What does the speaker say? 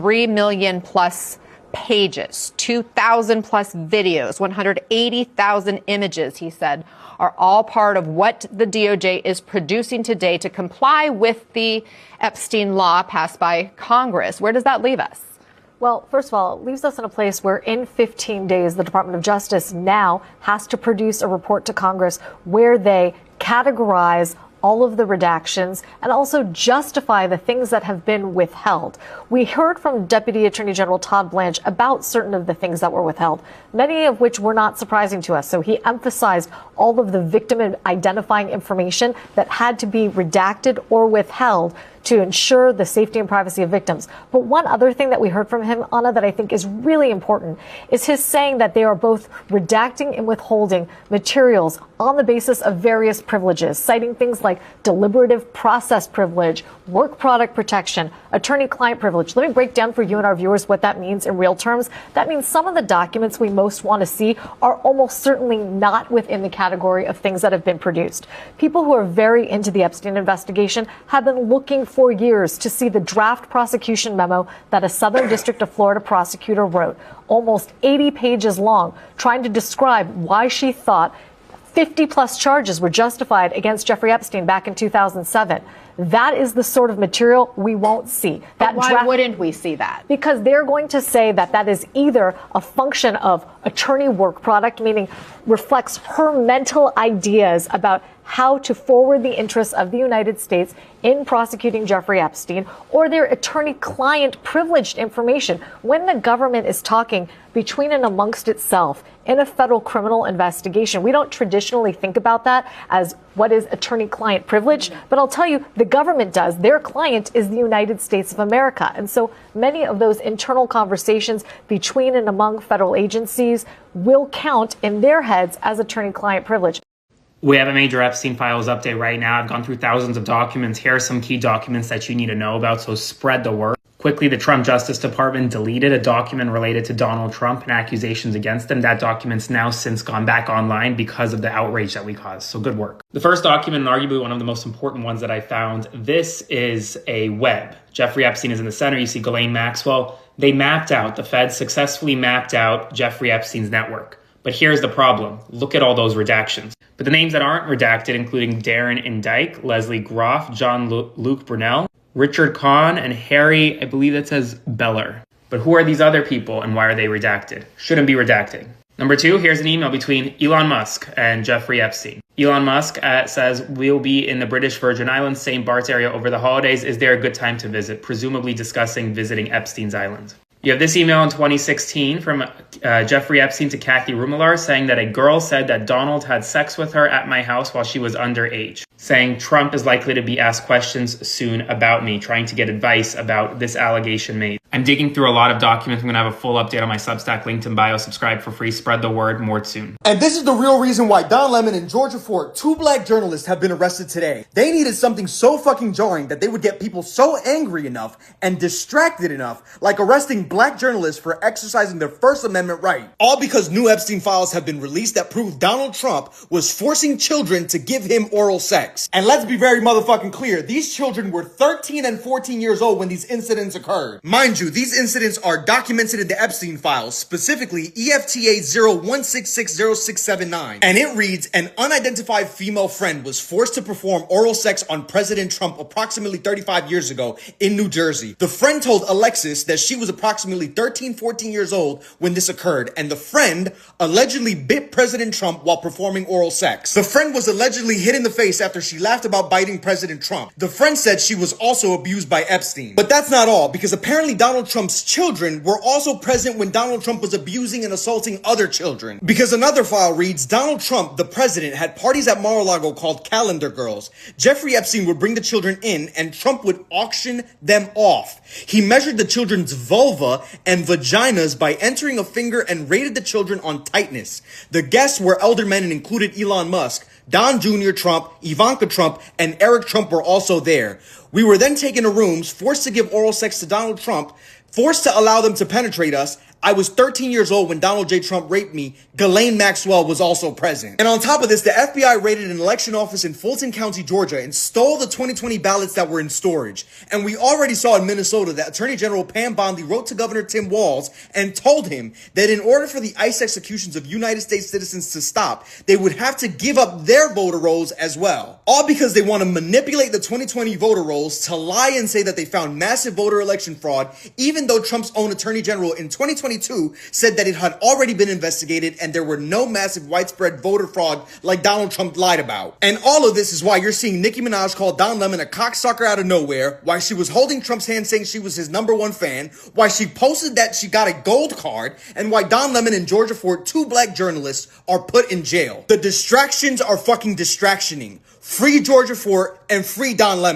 3 million plus pages, 2,000 plus videos, 180,000 images, he said, are all part of what the DOJ is producing today to comply with the Epstein law passed by Congress. Where does that leave us? Well, first of all, it leaves us in a place where in 15 days, the Department of Justice now has to produce a report to Congress where they categorize all of the redactions and also justify the things that have been withheld. We heard from Deputy Attorney General Todd Blanche about certain of the things that were withheld, many of which were not surprising to us. So he emphasized all of the victim identifying information that had to be redacted or withheld to ensure the safety and privacy of victims. But one other thing that we heard from him, Anna, that I think is really important is his saying that they are both redacting and withholding materials on the basis of various privileges, citing things like deliberative process privilege, work product protection, attorney-client privilege. Let me break down for you and our viewers what that means in real terms. That means some of the documents we most want to see are almost certainly not within the category of things that have been produced. People who are very into the Epstein investigation have been looking for years to see the draft prosecution memo that a Southern District of Florida prosecutor wrote, almost 80 pages long, trying to describe why she thought 50 plus charges were justified against Jeffrey Epstein back in 2007. That is the sort of material we won't see. Why wouldn't we see that? Because they're going to say that that is either a function of attorney work product, meaning reflects her mental ideas about how to forward the interests of the United States in prosecuting Jeffrey Epstein, or their attorney-client privileged information. When the government is talking between and amongst itself in a federal criminal investigation, we don't traditionally think about that as what is attorney-client privilege, but I'll tell you, the government does. Their client is the United States of America. And so many of those internal conversations between and among federal agencies will count in their heads as attorney-client privilege. We have a major Epstein Files update right now. I've gone through thousands of documents. Here are some key documents that you need to know about, so spread the word. Quickly, the Trump Justice Department deleted a document related to Donald Trump and accusations against him. That document's now since gone back online because of the outrage that we caused, so good work. The first document, and arguably one of the most important ones that I found, this is a web. Jeffrey Epstein is in the center. You see Ghislaine Maxwell. They mapped out, the Fed successfully mapped out Jeffrey Epstein's network. But here's the problem. Look at all those redactions. But the names that aren't redacted, including Darren Indike, Leslie Groff, John Luke Brunel, Richard Kahn, and Harry, I believe that says Beller. But who are these other people and why are they redacted? Shouldn't be redacting. Number two, here's an email between Elon Musk and Jeffrey Epstein. Elon Musk says, we'll be in the British Virgin Islands, St. Bart's area over the holidays. Is there a good time to visit? Presumably discussing visiting Epstein's island. You have this email in 2016 from Jeffrey Epstein to Kathy Rumelar saying that a girl said that Donald had sex with her at my house while she was underage, saying Trump is likely to be asked questions soon about me, trying to get advice about this allegation made. I'm digging through a lot of documents. I'm going to have a full update on my Substack, linked in bio. Subscribe for free. Spread the word. More soon. And this is the real reason why Don Lemon and Georgia Ford, two black journalists, have been arrested today. They needed something so fucking jarring that they would get people so angry enough and distracted enough, like arresting black journalists for exercising their First Amendment right. All because new Epstein files have been released that prove Donald Trump was forcing children to give him oral sex. And let's be very motherfucking clear, these children were 13 and 14 years old when these incidents occurred. Mind you, these incidents are documented in the Epstein files, specifically EFTA 01660679. And it reads, an unidentified female friend was forced to perform oral sex on President Trump approximately 35 years ago in New Jersey. The friend told Alexis that she was approximately 13, 14 years old when this occurred, and the friend allegedly bit President Trump while performing oral sex. The friend was allegedly hit in the face after she laughed about biting President Trump. The friend said she was also abused by Epstein. But that's not all, because apparently Donald Trump's children were also present when Donald Trump was abusing and assaulting other children. Because another file reads, Donald Trump, the president, had parties at Mar-a-Lago called Calendar Girls. Jeffrey Epstein would bring the children in and Trump would auction them off. He measured the children's vulva and vaginas by entering a finger and rated the children on tightness. The guests were elder men and included Elon Musk, Don Jr. Trump, Ivanka Trump, and Eric Trump were also there. We were then taken to rooms, forced to give oral sex to Donald Trump, forced to allow them to penetrate us. I was 13 years old when Donald J. Trump raped me. Ghislaine Maxwell was also present. And on top of this, the FBI raided an election office in Fulton County, Georgia, and stole the 2020 ballots that were in storage. And we already saw in Minnesota that Attorney General Pam Bondi wrote to Governor Tim Walz and told him that in order for the ICE executions of United States citizens to stop, they would have to give up their voter rolls as well. All because they want to manipulate the 2020 voter rolls to lie and say that they found massive voter election fraud, even though Trump's own Attorney General in 2022 said that it had already been investigated and there were no massive widespread voter fraud like Donald Trump lied about. And all of this is why you're seeing Nicki Minaj call Don Lemon a cocksucker out of nowhere, why she was holding Trump's hand saying she was his #1 fan, why she posted that she got a gold card, and why Don Lemon and Georgia Ford, 2 black journalists, are put in jail. The distractions are fucking distractioning. Free Georgia Ford and free Don Lemon.